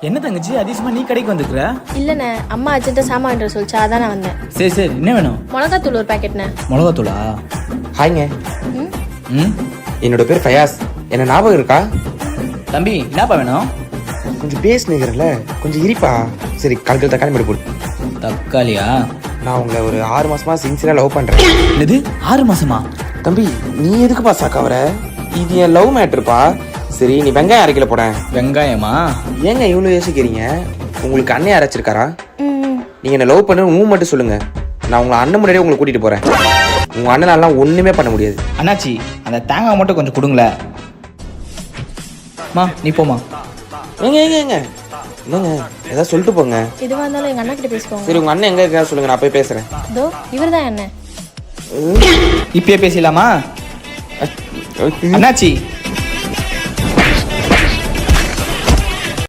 என்ன தங்கச்சி அதிசயமா நீ கடைக்கு வந்துக்கிற? இல்லைண்ணே, அம்மா அர்ஜென்ட்டாக சாமான் வாங்கிட்டு சொல்லிச்சா, அதான் நான் வந்தேன். சரி சரி, என்ன வேணும்? மிளகாத்தூள் ஒரு பேக்கெட்ண்ணே. மிளகாத்தூளா? ஹாய்ங்க, ம் என்னோட பேர் ஃபயாஸ். என்ன ஞாபகம் இருக்கா? தம்பி என்னப்பா வேணும்? கொஞ்சம் பேசுனீங்கல்ல, கொஞ்சம் இரிப்பா. சரி, காலத்தில் தக்காளி மட்டும் போடு. தக்காளியா? நான் உங்களை ஒரு 6 மாசமா சின்சியரா லவ் பண்றேன். என்னது 6 மாசமா? தம்பி, நீ எதுக்குப்பா சாக்காவற? இது என் லவ் மேட்ருப்பா. சரி, நீ வெங்காயம் அரைக்கல போறேன். வெங்காயமா? ஏங்க இவ்வளவு யோசிக்கிறீங்க? உங்களுக்கு அண்ணன் அரைச்சிருக்காரா? ம். நீங்க என்ன லவ் பண்ணு மட்டும் சொல்லுங்க, நான் உங்களை அண்ணன் முன்னாடியே உங்களை கூட்டிட்டு போறேன். உங்க அண்ணனாலாம் ஒண்ணுமே பண்ண முடியாது. அண்ணாச்சி, அந்த தேங்காய் மட்டும் கொஞ்சம் கொடுங்களேன். மா நீ போமா. ஏங்க ஏங்க ஏங்க என்னங்க, ஏதாவது சொல்லிட்டு போங்க. எதுவாக இருந்தாலும் எங்கள் அண்ணா கிட்ட பேசிக்கோங்க. சரி, உங்க அண்ணன் எங்க இருக்கா சொல்லுங்க, நான் போய் பேசுறேன். இதோ இவர் தான் அண்ணன். இப்பயே பேசலாமா? அண்ணாச்சி